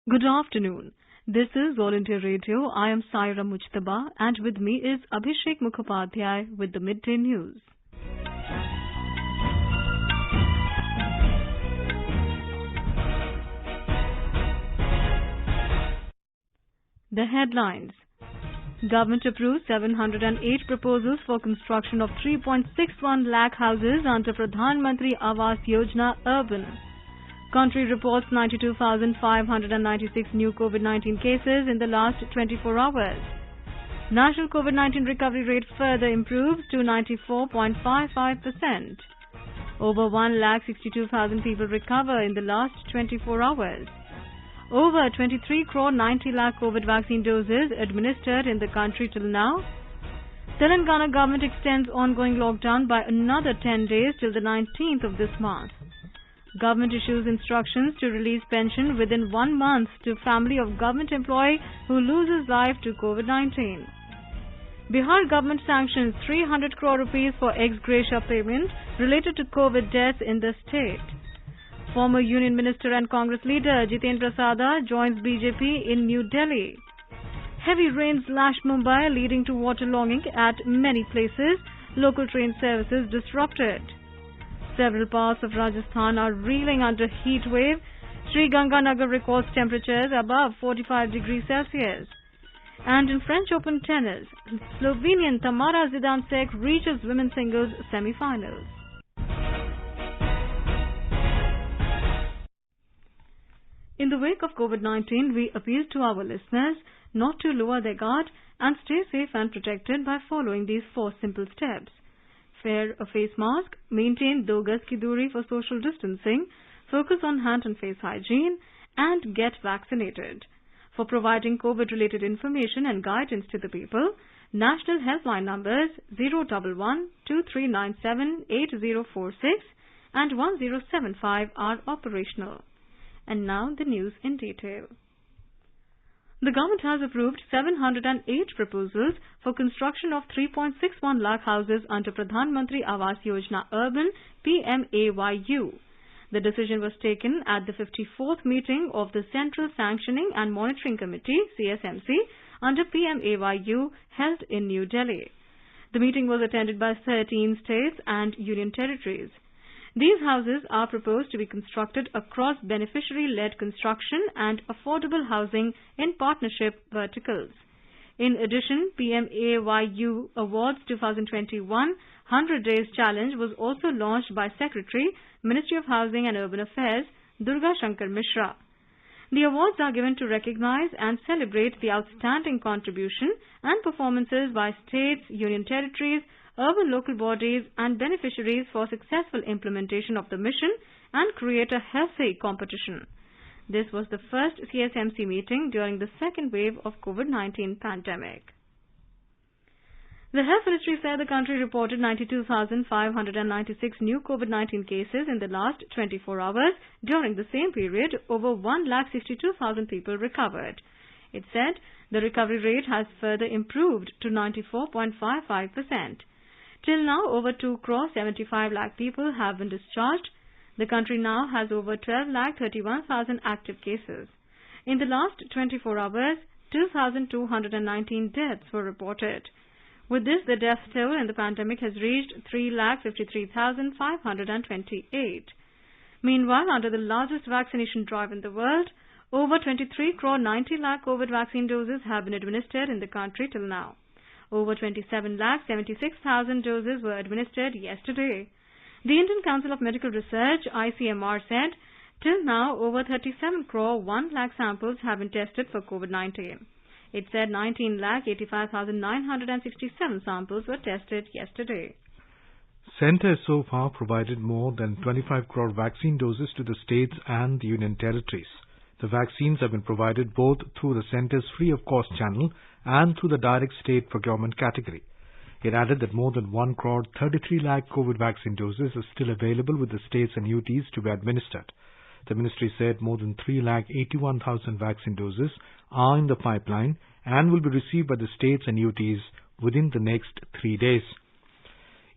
Good afternoon. This is All India Radio. I am Saira Mujtaba and with me is Abhishek Mukhopadhyay with the Midday News. The headlines. Government approves 708 proposals for construction of 3.61 lakh houses under Pradhan Mantri Awas Yojana Urban. Country reports 92,596 new COVID-19 cases in the last 24 hours. National COVID-19 recovery rate further improves to 94.55%. Over 1,62,000 people recover in the last 24 hours. Over 23 crore 90 lakh COVID vaccine doses administered in the country till now. Telangana government extends ongoing lockdown by another 10 days till the 19th of this month. Government issues instructions to release pension within 1 month to family of government employee who loses life to COVID-19. Bihar government sanctions 300 crore rupees for ex gratia payment related to COVID deaths in the state. Former Union Minister and Congress leader Jitendra Sada joins BJP in New Delhi. Heavy rains lashed Mumbai, leading to waterlogging at many places. Local train services disrupted. Several parts of Rajasthan are reeling under heat wave. Sri Ganganagar records temperatures above 45 degrees Celsius. And in French Open tennis, Slovenian Tamara Zidansek reaches women's singles semi-finals. In the wake of COVID-19, we appeal to our listeners not to lower their guard and stay safe and protected by following these 4 simple steps. Wear a face mask, maintain 2 gaz ki duri for social distancing, focus on hand and face hygiene, and get vaccinated. For providing COVID-related information and guidance to the people, national helpline numbers 011 2397 8046 and 1075 are operational. And now the news in detail. The government has approved 708 proposals for construction of 3.61 lakh houses under Pradhan Mantri Awas Yojana Urban (PMAYU). The decision was taken at the 54th meeting of the Central Sanctioning and Monitoring Committee (CSMC) under PMAYU held in New Delhi. The meeting was attended by 13 states and union territories. These houses are proposed to be constructed across beneficiary-led construction and affordable housing in partnership verticals. In addition, PMAYU Awards 2021 100 Days Challenge was also launched by Secretary, Ministry of Housing and Urban Affairs, Durga Shankar Mishra. The awards are given to recognize and celebrate the outstanding contribution and performances by states, union territories, urban local bodies and beneficiaries for successful implementation of the mission and create a healthy competition. This was the first CSMC meeting during the second wave of COVID-19 pandemic. The Health Ministry said the country reported 92,596 new COVID-19 cases in the last 24 hours. During the same period, over 1,62,000 people recovered. It said the recovery rate has further improved to 94.55%. Till now, over 2 crore 75 lakh people have been discharged. The country now has over 12,31,000 active cases. In the last 24 hours, 2,219 deaths were reported. With this, the death toll in the pandemic has reached 3,53,528. Meanwhile, under the largest vaccination drive in the world, over 23 crore 90 lakh COVID vaccine doses have been administered in the country till now. Over 27,76,000 doses were administered yesterday. The Indian Council of Medical Research, ICMR, said till now over 37 crore 1 lakh samples have been tested for COVID-19. It said 19,85,967 samples were tested yesterday. Centre has so far provided more than 25 crore vaccine doses to the states and the union territories. The vaccines have been provided both through the centre's free of cost channel and through the direct state procurement category. It added that more than 1 crore 33 lakh COVID vaccine doses are still available with the states and UTs to be administered. The ministry said more than 3,81,000 vaccine doses are in the pipeline and will be received by the states and UTs within the next 3 days.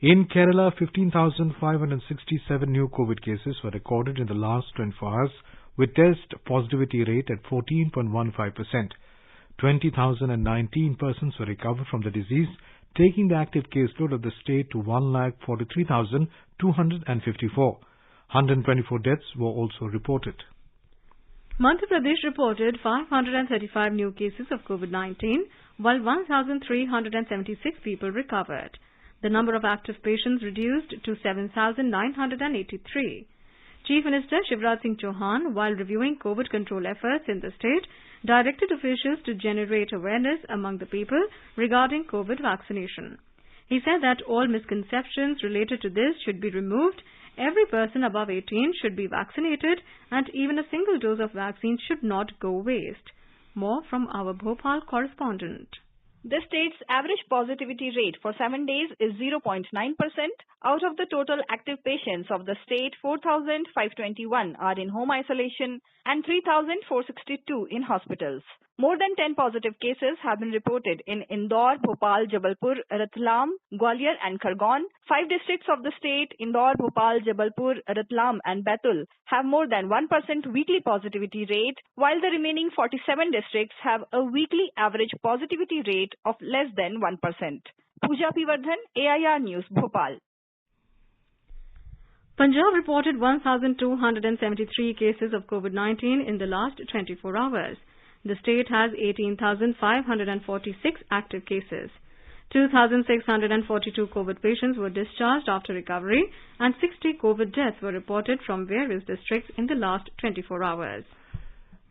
In Kerala, 15,567 new COVID cases were recorded in the last 24 hours, with test positivity rate at 14.15%. 20,019 persons were recovered from the disease, taking the active caseload of the state to 1,43,254. 124 deaths were also reported. Madhya Pradesh reported 535 new cases of COVID-19, while 1,376 people recovered. The number of active patients reduced to 7,983. Chief Minister Shivraj Singh Chauhan, while reviewing COVID control efforts in the state, directed officials to generate awareness among the people regarding COVID vaccination. He said that all misconceptions related to this should be removed. Every person above 18 should be vaccinated, and even a single dose of vaccine should not go waste. More from our Bhopal correspondent. The state's average positivity rate for 7 days is 0.9%. Out of the total active patients of the state, 4,521 are in home isolation and 3,462 in hospitals. More than 10 positive cases have been reported in Indore, Bhopal, Jabalpur, Ratlam, Gwalior and Khargone. 5 districts of the state, Indore, Bhopal, Jabalpur, Ratlam and Baitul, have more than 1% weekly positivity rate, while the remaining 47 districts have a weekly average positivity rate of less than 1%. Pooja Pivardhan, AIR News, Bhopal. Punjab reported 1,273 cases of COVID-19 in the last 24 hours. The state has 18,546 active cases. 2,642 COVID patients were discharged after recovery, and 60 COVID deaths were reported from various districts in the last 24 hours.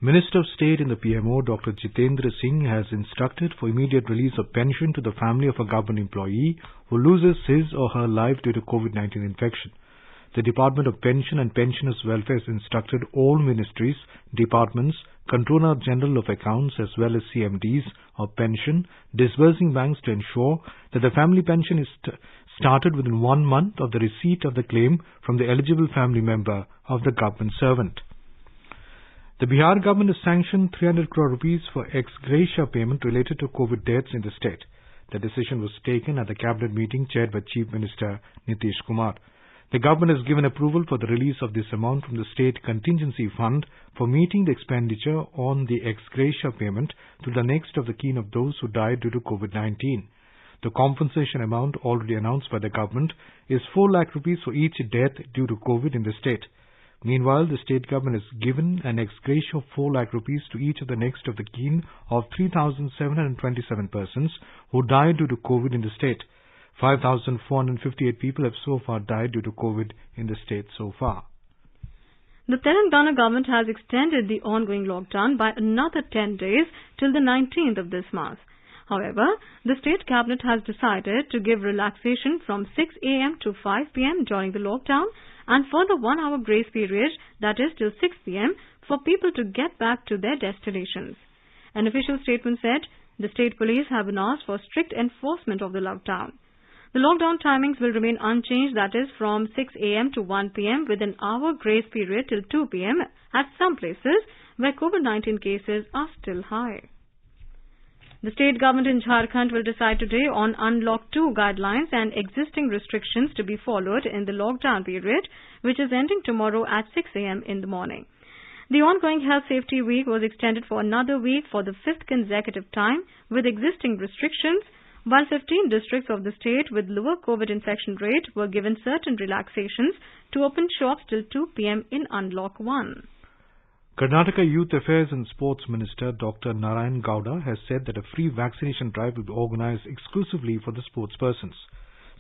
Minister of State in the PMO, Dr. Jitendra Singh, has instructed for immediate release of pension to the family of a government employee who loses his or her life due to COVID-19 infection. The Department of Pension and Pensioners' Welfare has instructed all ministries, departments, Controller General of Accounts as well as CMDs of pension disbursing banks to ensure that the family pension is started within 1 month of the receipt of the claim from the eligible family member of the government servant. The Bihar government has sanctioned 300 crore rupees for ex gratia payment related to COVID deaths in the state. The decision was taken at the cabinet meeting chaired by Chief Minister Nitish Kumar. The government has given approval for the release of this amount from the State Contingency Fund for meeting the expenditure on the ex gratia payment to the next of the kin of those who died due to COVID-19. The compensation amount already announced by the government is 4 lakh rupees for each death due to COVID in the state. Meanwhile, the state government has given an ex gratia of 4 lakh rupees to each of the next of the kin of 3,727 persons who died due to COVID in the state. 5,458 people have so far died due to COVID in the state so far. The Telangana government has extended the ongoing lockdown by another 10 days till the 19th of this month. However, the state cabinet has decided to give relaxation from 6 a.m. to 5 p.m. during the lockdown and further 1 hour grace period, that is till 6 p.m. for people to get back to their destinations. An official statement said the state police have been asked for strict enforcement of the lockdown. The lockdown timings will remain unchanged, that is from 6 a.m. to 1 p.m. with an hour grace period till 2 p.m. at some places where COVID-19 cases are still high. The state government in Jharkhand will decide today on Unlock 2 guidelines and existing restrictions to be followed in the lockdown period, which is ending tomorrow at 6 a.m. in the morning. The ongoing Health Safety Week was extended for another week for the 5th consecutive time with existing restrictions, while 15 districts of the state with lower COVID infection rate were given certain relaxations to open shops till 2 p.m. in Unlock 1. Karnataka Youth Affairs and Sports Minister Dr. Narayan Gowda has said that a free vaccination drive will be organized exclusively for the sportspersons.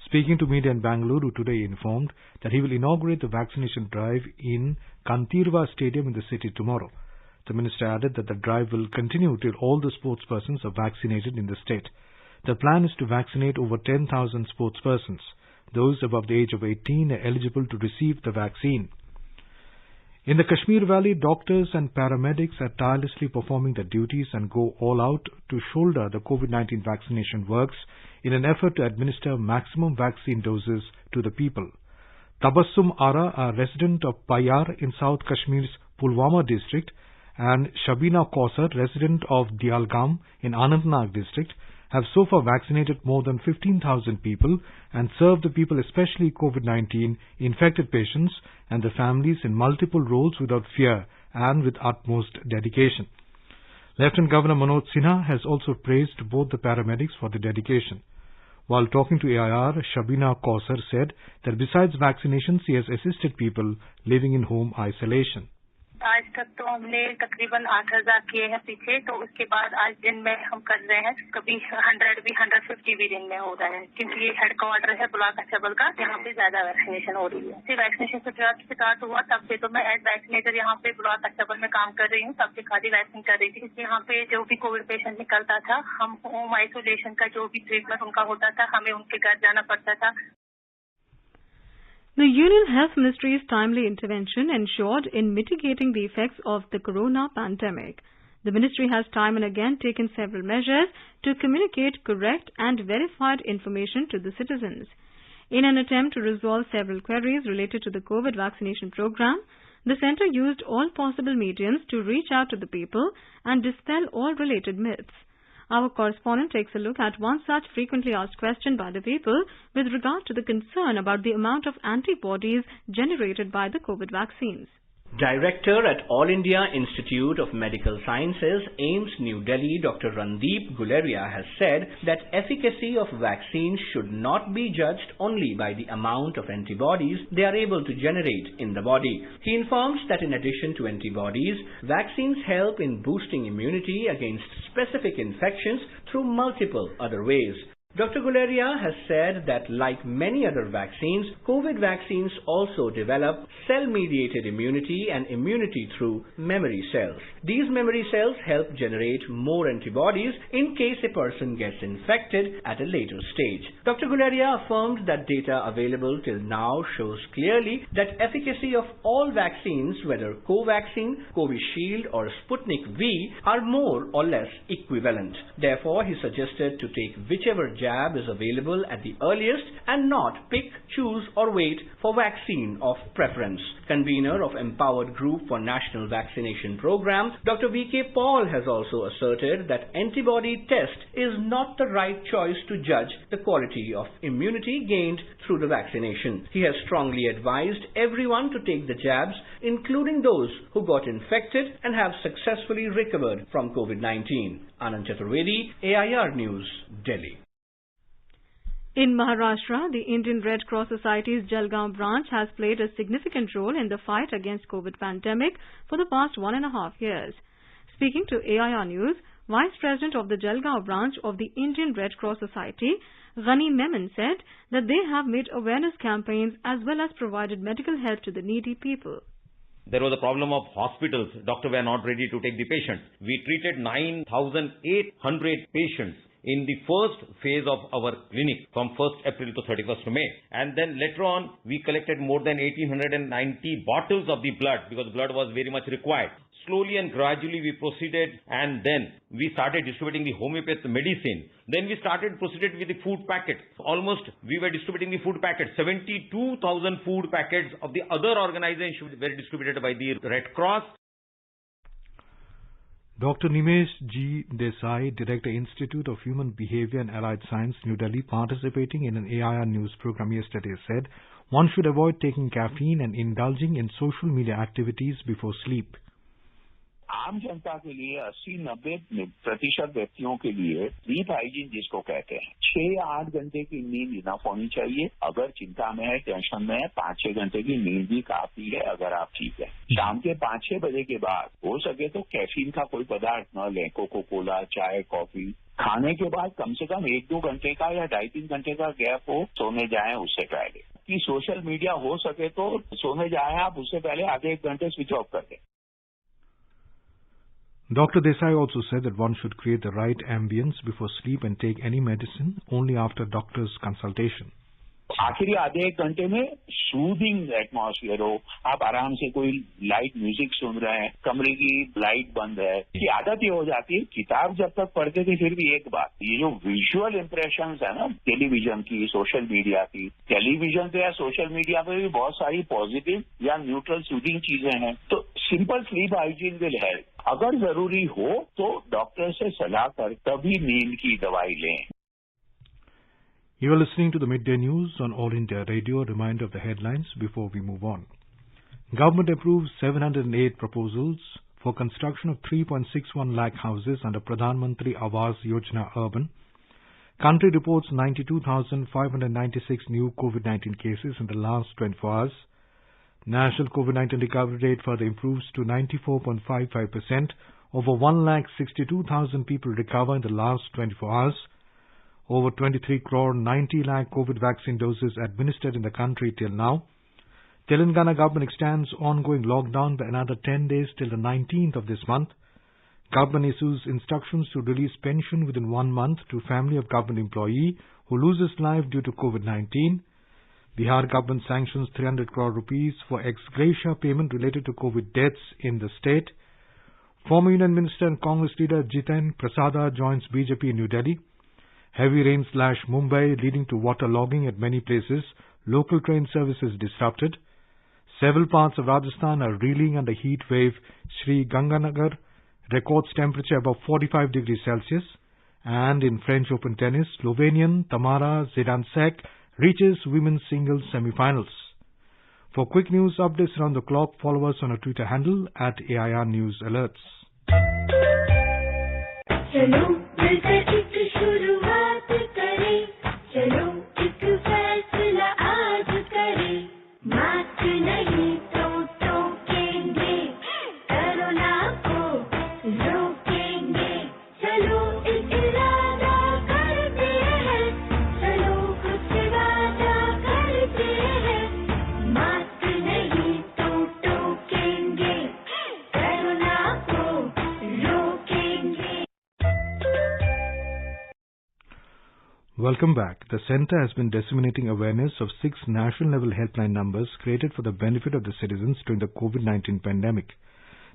Speaking to media in Bangalore today, he informed that he will inaugurate the vaccination drive in Kantirva Stadium in the city tomorrow. The minister added that the drive will continue till all the sportspersons are vaccinated in the state. The plan is to vaccinate over 10,000 sportspersons. Those above the age of 18 are eligible to receive the vaccine. In the Kashmir Valley, doctors and paramedics are tirelessly performing their duties and go all out to shoulder the COVID-19 vaccination works in an effort to administer maximum vaccine doses to the people. Tabassum Ara, a resident of Payar in South Kashmir's Pulwama district, and Shabina Kausar, resident of Dialgam in Anantnag district, have so far vaccinated more than 15,000 people and served the people, especially COVID-19 infected patients and the families, in multiple roles without fear and with utmost dedication. Lieutenant Governor Manoj Sinha has also praised both the paramedics for their dedication. While talking to AIR, Shabina Kausar said that besides vaccinations, he has assisted people living in home isolation. आज तक तो हमने तकरीबन 8,000 किए हैं पीछे, तो उसके बाद आज दिन में हम कर रहे हैं, कभी 100 भी 150 भी दिन में हो रहा है, क्योंकि ये हेडक्वार्टर है ब्लॉक अचबल का, यहाँ पे ज्यादा वैक्सीनेशन हो रही है। वैक्सीनेशन स्टार्ट हुआ तब से तो मैं एज वैक्सीनेटर यहाँ पे ब्लॉक अचबल में काम कर रही हूँ, तब से खाली वैक्सीन कर रही थी। यहाँ पे जो भी कोविड पेशेंट निकलता था, हम होम आइसोलेशन का जो भी ट्रीटमेंट उनका होता था, हमें उनके घर जाना पड़ता था। The Union Health Ministry's timely intervention ensured in mitigating the effects of the corona pandemic. The ministry has time and again taken several measures to communicate correct and verified information to the citizens. In an attempt to resolve several queries related to the COVID vaccination program, the centre used all possible mediums to reach out to the people and dispel all related myths. Our correspondent takes a look at one such frequently asked question by the people with regard to the concern about the amount of antibodies generated by the COVID vaccines. Director at All India Institute of Medical Sciences, AIIMS, New Delhi, Dr. Randeep Guleria has said that efficacy of vaccines should not be judged only by the amount of antibodies they are able to generate in the body. He informs that in addition to antibodies, vaccines help in boosting immunity against specific infections through multiple other ways. Dr. Guleria has said that like many other vaccines, COVID vaccines also develop cell-mediated immunity and immunity through memory cells. These memory cells help generate more antibodies in case a person gets infected at a later stage. Dr. Guleria affirmed that data available till now shows clearly that efficacy of all vaccines, whether Covaxin, Covishield or Sputnik V, are more or less equivalent. Therefore, he suggested to take whichever jab is available at the earliest and not pick, choose or wait for vaccine of preference. Convener of Empowered Group for National Vaccination Program, Dr. V.K. Paul has also asserted that antibody test is not the right choice to judge the quality of immunity gained through the vaccination. He has strongly advised everyone to take the jabs, including those who got infected and have successfully recovered from COVID-19. Anand Chaturvedi, AIR News, Delhi. In Maharashtra, the Indian Red Cross Society's Jalgaon branch has played a significant role in the fight against COVID pandemic for the past 1.5 years. Speaking to AIR News, Vice President of the Jalgaon branch of the Indian Red Cross Society, Ghani Memon, said that they have made awareness campaigns as well as provided medical help to the needy people. There was a problem of hospitals. Doctors were not ready to take the patients. We treated 9,800 patients in the first phase of our clinic from 1st April to 31st May. And then later on, we collected more than 1,890 bottles of the blood because blood was very much required. Slowly and gradually we proceeded, and then we started distributing the homeopathic medicine. Then we proceeded with the food packets. Almost we were distributing the food packets. 72,000 food packets of the other organizations were distributed by the Red Cross. Dr. Nimesh G. Desai, Director, Institute of Human Behavior and Allied Science, New Delhi, participating in an AIR news program yesterday, said one should avoid taking caffeine and indulging in social media activities before sleep. आम जनता के लिए 80-90% व्यक्तियों के लिए sleep hygiene जिसको कहते हैं 6-8 घंटे की नींद इनफ होनी चाहिए। अगर चिंता में है, टेंशन में है, 5-6 घंटे की नींद भी काफी है अगर आप ठीक है। शाम के 5-6 बजे के बाद हो सके तो कैफीन का कोई पदार्थ न लें, कोको कोला, चाय, कॉफी। खाने के बाद कम से कम 1-2 घंटे का या 2.5-3 घंटे का गैप हो, सोने जाएं उससे पहले। कि सोशल मीडिया हो सके तो सोने जाएं आप उससे पहले आधे 1 घंटे स्विच ऑफ कर दें। Dr. Desai also said that one should create the right ambience before sleep and take any medicine only after doctor's consultation. आखिरी आधे 1 घंटे में सूदिंग एटमॉस्फेयर हो, आप आराम से कोई लाइट म्यूजिक सुन रहे हैं, कमरे की लाइट बंद है, की आदत ये हो जाती है। किताब जब तक पढ़ते थे फिर भी एक बात, ये जो विजुअल इंप्रेशंस है ना टेलीविजन की, सोशल मीडिया की, टेलीविजन पे या सोशल मीडिया पे भी बहुत सारी पॉजिटिव या न्यूट्रल सूदिंग चीजें हैं। तो simple sleep hygiene will help. अगर जरूरी हो तो डॉक्टर से सलाह कर तभी नींद की दवाई लें। You are listening to the Midday News on All India Radio. A reminder of the headlines before we move on. Government approves 708 proposals for construction of 3.61 lakh houses under Pradhan Mantri Awas Yojana Urban. Country reports 92,596 new COVID-19 cases in the last 24 hours. National COVID-19 recovery rate further improves to 94.55%. Over 1,62,000 people recover in the last 24 hours. Over 23 crore 90 lakh COVID vaccine doses administered in the country till now. Telangana government extends ongoing lockdown by another 10 days till the 19th of this month. Government issues instructions to release pension within 1 month to family of government employee who loses life due to COVID-19. Bihar government sanctions 300 crore rupees for ex gratia payment related to COVID deaths in the state. Former Union Minister and Congress leader Jiten Prasada joins BJP in New Delhi. Heavy rain slash Mumbai leading to waterlogging at many places. Local train services disrupted. Several parts of Rajasthan are reeling under heat wave. Sri Ganganagar records temperature above 45 degrees Celsius. And in French Open tennis, Slovenian Tamara Zidansek reaches women's singles semi-finals. For quick news updates around the clock, follow us on our Twitter handle at AIR News Alerts. चलो मिलकर एक शुरुआत करें, चलो एक फैसला आज करें, मास्क नहीं तो टोकेंगे, कोरोना को रोकेंगे, चलो एक इरादा करते हैं, चलो कुछ वादा करते हैं, मास्क नहीं तो टोकेंगे, कोरोना को रोकेंगे. Welcome back. The Centre has been disseminating awareness of 6 national-level helpline numbers created for the benefit of the citizens during the COVID-19 pandemic.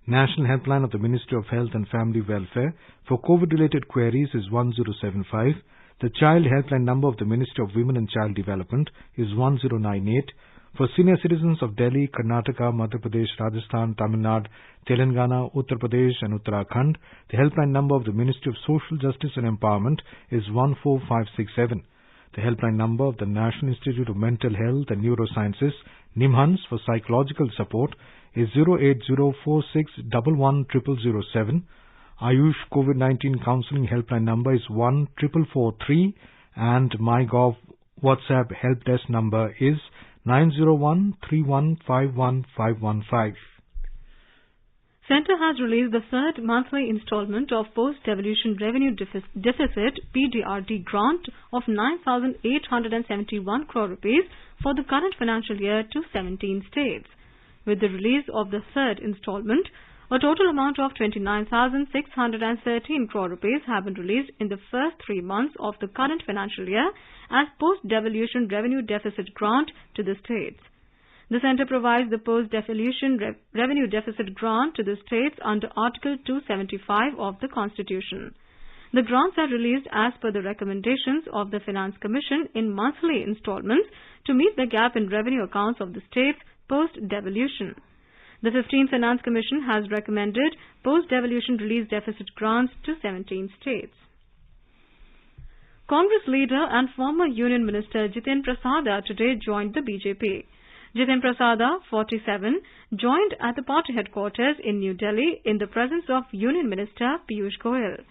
National helpline of the Ministry of Health and Family Welfare for COVID-related queries is 1075. The child helpline number of the Ministry of Women and Child Development is 1098. For senior citizens of Delhi, Karnataka, Madhya Pradesh, Rajasthan, Tamil Nadu, Telangana, Uttar Pradesh and Uttarakhand, the helpline number of the Ministry of Social Justice and Empowerment is 14567. The helpline number of the National Institute of Mental Health and Neurosciences, NIMHANS, for psychological support is 08046110007. Ayush COVID-19 Counseling helpline number is 14443 and MyGov WhatsApp help desk number is 901-3151-515. Centre has released the third monthly installment of Post-Devolution Revenue Deficit PDRD grant of 9,871 crore rupees for the current financial year to 17 states. With the release of the third installment, a total amount of 29,613 crore rupees have been released in the first 3 months of the current financial year as post-devolution revenue deficit grant to the states. The Centre provides the post-devolution revenue deficit grant to the states under Article 275 of the Constitution. The grants are released as per the recommendations of the Finance Commission in monthly installments to meet the gap in revenue accounts of the states post-devolution. The 15th Finance Commission has recommended post-devolution release deficit grants to 17 states. Congress leader and former Union Minister Jiten Prasada today joined the BJP. Jiten Prasada, 47, joined at the party headquarters in New Delhi in the presence of Union Minister Piyush Goyal.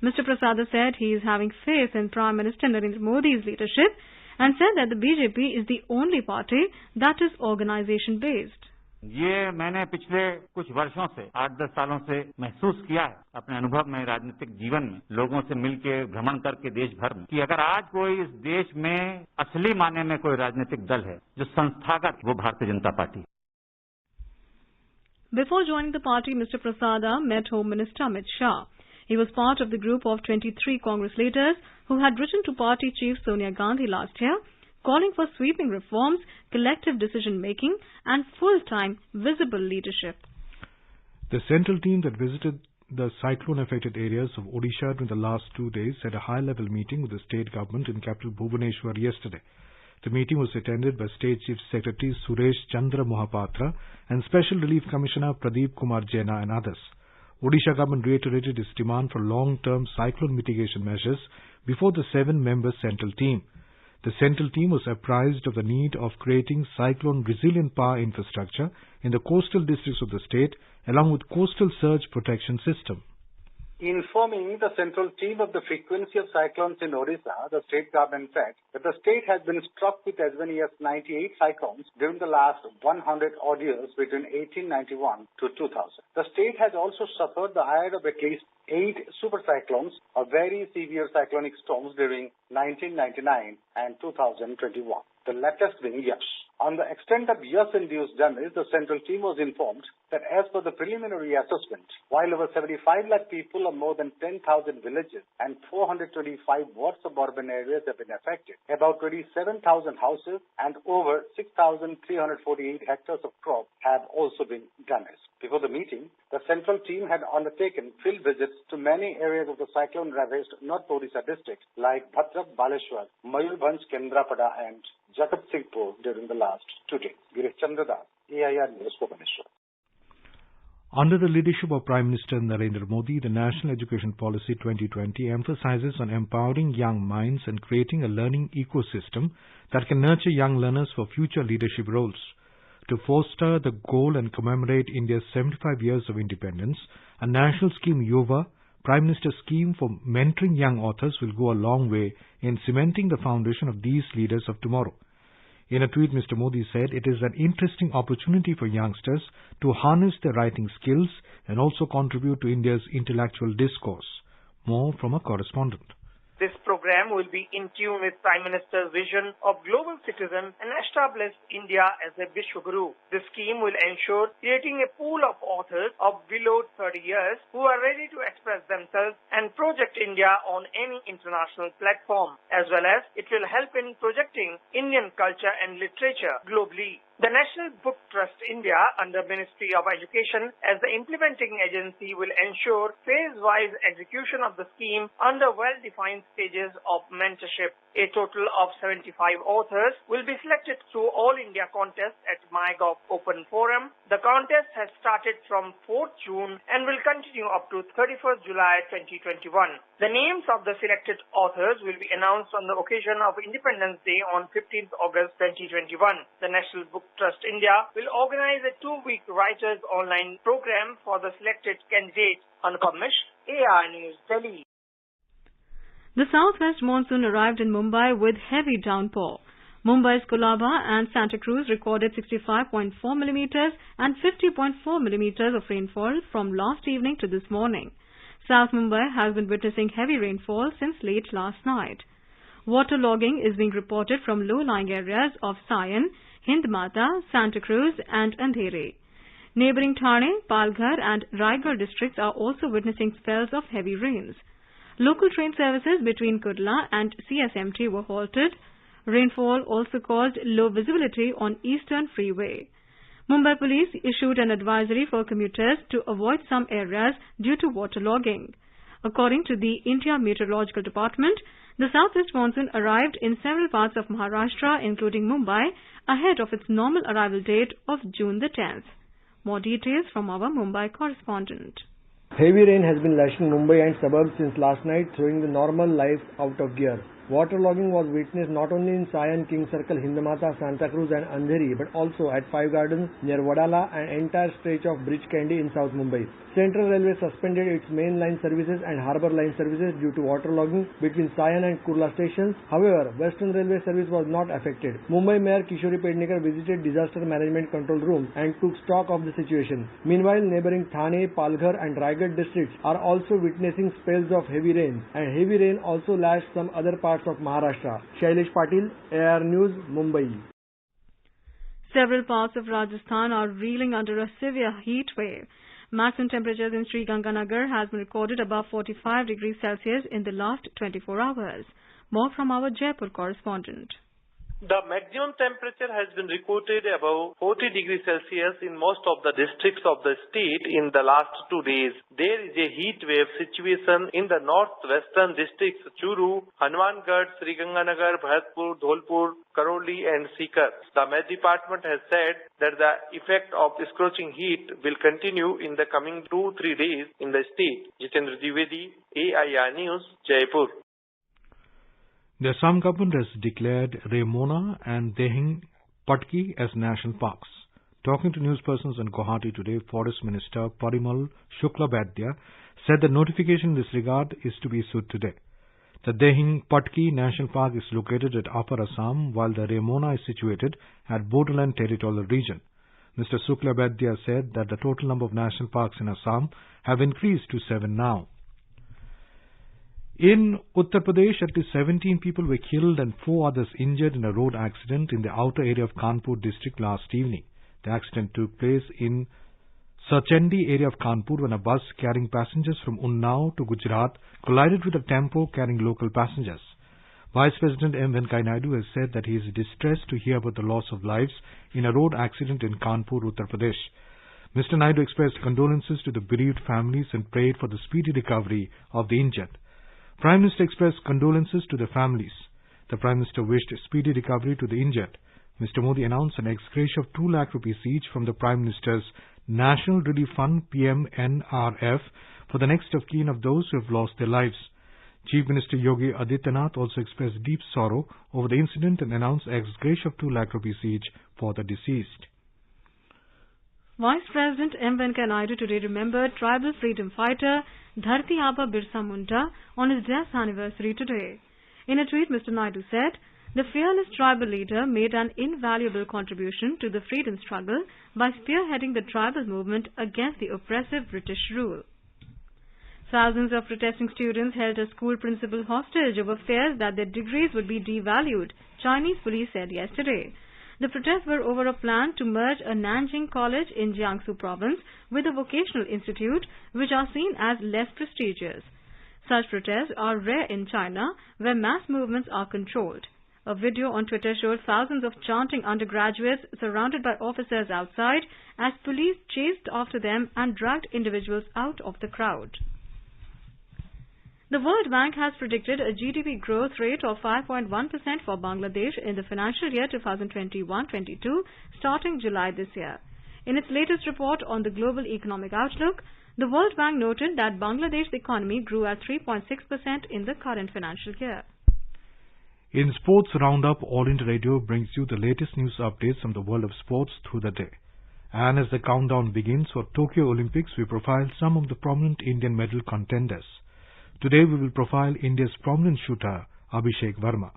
Mr. Prasada said he is having faith in Prime Minister Narendra Modi's leadership and said that the BJP is the only party that is organization-based. ये मैंने पिछले कुछ वर्षों से 8-10 सालों से महसूस किया है अपने अनुभव में राजनीतिक जीवन में लोगों से मिलकर भ्रमण करके देश भर में कि अगर आज कोई इस देश में असली मायने में कोई राजनीतिक दल है जो संस्थागत वो Bharatiya Janata party. Before joining the party, Mr. Prasada met Home Minister Amit Shah. He was part of the group of 23 Congress leaders who had written to party chief Sonia Gandhi last year, calling for sweeping reforms, collective decision-making and full-time visible leadership. The central team that visited the cyclone-affected areas of Odisha during the last 2 days had a high-level meeting with the state government in capital Bhubaneswar yesterday. The meeting was attended by State Chief Secretary Suresh Chandra Mohapatra and Special Relief Commissioner Pradeep Kumar Jaina and others. Odisha government reiterated its demand for long-term cyclone mitigation measures before the 7-member central team. The central team was apprised of the need of creating cyclone-resilient power infrastructure in the coastal districts of the state, along with coastal surge protection system. Informing the central team of the frequency of cyclones in Odisha, the state government said that the state has been struck with as many as 98 cyclones during the last 100 odd years between 1891 to 2000. The state has also suffered the ire of at least 8 super cyclones or very severe cyclonic storms during 1999 and 2021. The latest being Yash. On the extent of Yash-induced damage, the central team was informed that as per the preliminary assessment, while over 75 lakh people of more than 10,000 villages and 425 wards of urban areas have been affected, about 27,000 houses and over 6,348 hectares of crop have also been damaged. Before the meeting, the central team had undertaken field visits to many areas of the cyclone-ravaged North Odisha districts like Bhadrap, Baleshwar, Mayurbhanj, Kendrapada and Jagatsinghpur during the last 2 days. Girish Chandradas, AIR News, Bhubaneswar. Under the leadership of Prime Minister Narendra Modi, the National Education Policy 2020 emphasizes on empowering young minds and creating a learning ecosystem that can nurture young learners for future leadership roles. To foster the goal and commemorate India's 75 years of independence, a national scheme Yuva, Prime Minister's scheme for mentoring young authors, will go a long way in cementing the foundation of these leaders of tomorrow. In a tweet, Mr. Modi said it is an interesting opportunity for youngsters to harness their writing skills and also contribute to India's intellectual discourse. More from a correspondent. This program will be in tune with Prime Minister's vision of global citizen and establish India as a Vishwaguru. This scheme will ensure creating a pool of authors of below 30 years who are ready to express themselves and project India on any international platform, as well as it will help in projecting Indian culture and literature globally. The National Book Trust India under Ministry of Education as the implementing agency will ensure phase-wise execution of the scheme under well-defined stages of mentorship. A total of 75 authors will be selected through All India contest at MyGov Open Forum. The contest has started from 4th June and will continue up to 31st July 2021. The names of the selected authors will be announced on the occasion of Independence Day on 15th August 2021. The National Book Trust India will organize a 2-week writers online program for the selected candidates. Anupam Mishra, AIR News, Delhi. The southwest monsoon arrived in Mumbai with heavy downpour. Mumbai's Colaba and Santa Cruz recorded 65.4 millimeters and 50.4 millimeters of rainfall from last evening to this morning. South Mumbai has been witnessing heavy rainfall since late last night. Waterlogging is being reported from low-lying areas of Sion, Hindmata, Santa Cruz and Andheri. Neighbouring Thane, Palghar and Raigad districts are also witnessing spells of heavy rains. Local train services between Kurla and CSMT were halted. Rainfall also caused low visibility on Eastern Freeway. Mumbai Police issued an advisory for commuters to avoid some areas due to waterlogging. According to the India Meteorological Department, the southwest monsoon arrived in several parts of Maharashtra, including Mumbai, ahead of its normal arrival date of June the 10th. More details from our Mumbai correspondent. Heavy rain has been lashing Mumbai and suburbs since last night, throwing the normal life out of gear. Waterlogging was witnessed not only in Sion, King Circle, Hindmata, Santa Cruz and Andheri, but also at Five Gardens, near Vadala and entire stretch of Bridge Candy in South Mumbai. Central Railway suspended its main line services and harbour line services due to waterlogging between Sion and Kurla stations. However, Western Railway service was not affected. Mumbai Mayor Kishori Pednekar visited Disaster Management Control Room and took stock of the situation. Meanwhile, neighbouring Thane, Palghar and Raigad districts are also witnessing spells of heavy rain, and heavy rain also lashed some other parts of Maharashtra. Shailesh Patil, AIR News, Mumbai. Several parts of Rajasthan are reeling under a severe heat wave. Maximum temperatures in Sri Ganganagar has been recorded above 45 degrees Celsius in the last 24 hours. More from our Jaipur correspondent. The maximum temperature has been recorded above 40 degrees Celsius in most of the districts of the state in the last 2 days. There is a heat wave situation in the northwestern districts Churu, Hanumangarh, Sriganganagar, Bharatpur, Dholpur, Karoli and Sikar. The Met Department has said that the effect of scorching heat will continue in the coming 2-3 days in the state. Jitendra Dwivedi, AIR News, Jaipur. The Assam government has declared Remona and Dehing Patki as national parks. Talking to newspersons in Guwahati today, Forest Minister Parimal Shuklabhadyaya said the notification in this regard is to be issued today. The Dehing Patki National Park is located at Upper Assam, while the Remona is situated at Borderland Territorial Region. Mr. Shuklabhadyaya said that the total number of national parks in Assam have increased to 7 now. In Uttar Pradesh, at least 17 people were killed and 4 others injured in a road accident in the outer area of Kanpur district last evening. The accident took place in Sarchandi area of Kanpur when a bus carrying passengers from Unnao to Gujarat collided with a tempo carrying local passengers. Vice President M. Venkaiah Naidu has said that he is distressed to hear about the loss of lives in a road accident in Kanpur, Uttar Pradesh. Mr. Naidu expressed condolences to the bereaved families and prayed for the speedy recovery of the injured. Prime Minister expressed condolences to the families. The Prime Minister wished a speedy recovery to the injured. Mr. Modi announced an ex-gratia of 2 lakh rupees each from the Prime Minister's National Relief Fund PMNRF for the next of kin of those who have lost their lives. Chief Minister Yogi Adityanath also expressed deep sorrow over the incident and announced ex-gratia of 2 lakh rupees each for the deceased. Vice President M. Venkaiah Naidu today remembered tribal freedom fighter Dharti Aba Birsa Munda on his death anniversary today. In a tweet, Mr. Naidu said, "The fearless tribal leader made an invaluable contribution to the freedom struggle by spearheading the tribal movement against the oppressive British rule." Thousands of protesting students held a school principal hostage over fears that their degrees would be devalued, Chinese police said yesterday. The protests were over a plan to merge a Nanjing college in Jiangsu province with a vocational institute, which are seen as less prestigious. Such protests are rare in China, where mass movements are controlled. A video on Twitter showed thousands of chanting undergraduates surrounded by officers outside as police chased after them and dragged individuals out of the crowd. The World Bank has predicted a GDP growth rate of 5.1% for Bangladesh in the financial year 2021-22 starting July this year. In its latest report on the global economic outlook, the World Bank noted that Bangladesh's economy grew at 3.6% in the current financial year. In Sports Roundup, All India Radio brings you the latest news updates from the world of sports through the day. And as the countdown begins for Tokyo Olympics, we profile some of the prominent Indian medal contenders. Today we will profile India's prominent shooter, Abhishek Verma.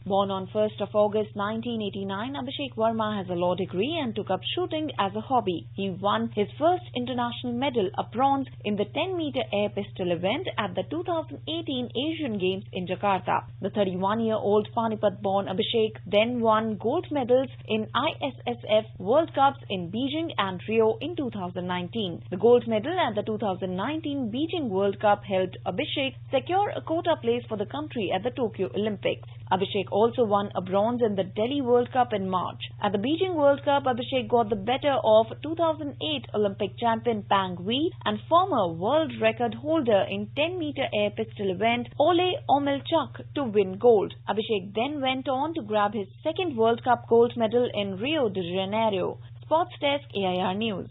Born on 1st of August 1989, Abhishek Verma has a law degree and took up shooting as a hobby. He won his first international medal, a bronze, in the 10-meter air pistol event at the 2018 Asian Games in Jakarta. The 31-year-old Panipat-born Abhishek then won gold medals in ISSF World Cups in Beijing and Rio in 2019. The gold medal at the 2019 Beijing World Cup helped Abhishek secure a quota place for the country at the Tokyo Olympics. Abhishek also won a bronze in the Delhi World Cup in March. At the Beijing World Cup, Abhishek got the better of 2008 Olympic champion Pang Wei and former world record holder in 10-meter air pistol event Ole Omelchuk to win gold. Abhishek then went on to grab his second World Cup gold medal in Rio de Janeiro. Sports Desk, AIR News.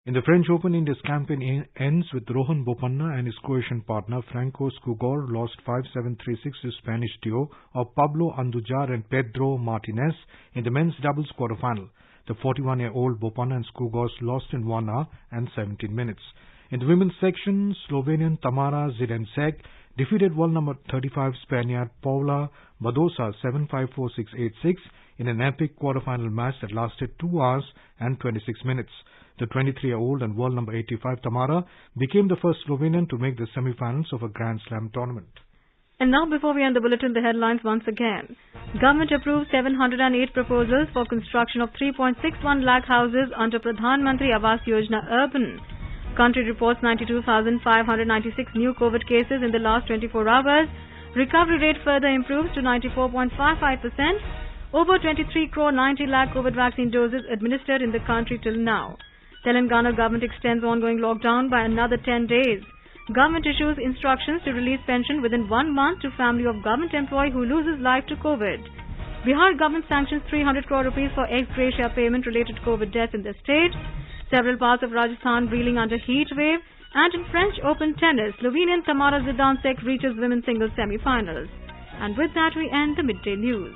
In the French Open, India's campaign ends with Rohan Bopanna and his Croatian partner Franco Skugor lost 5-7, 3-6 to Spanish duo of Pablo Andujar and Pedro Martinez in the men's doubles quarterfinal. The 41-year-old Bopanna and Skugor lost in 1 hour and 17 minutes. In the women's section, Slovenian Tamara Zidansek defeated world number 35 Spaniard Paula Badosa 7-5, 4-6, 8-6 in an epic quarterfinal match that lasted 2 hours and 26 minutes. The 23-year-old and world number 85 Tamara became the first Slovenian to make the semi-finals of a Grand Slam tournament. And now, before we end the bulletin, the headlines once again. Government approved 708 proposals for construction of 3.61 lakh houses under Pradhan Mantri Awas Yojana Urban. Country reports 92,596 new COVID cases in the last 24 hours. Recovery rate further improves to 94.55%. Over 23 crore 90 lakh COVID vaccine doses administered in the country till now. Telangana government extends ongoing lockdown by another 10 days. Government issues instructions to release pension within 1 month to family of government employee who loses life to COVID. Bihar government sanctions 300 crore rupees for ex-gratia payment related to COVID deaths in the state. Several parts of Rajasthan reeling under heat wave. And in French Open tennis, Slovenian Tamara Zidansek reaches women's singles semi-finals. And with that we end the midday news.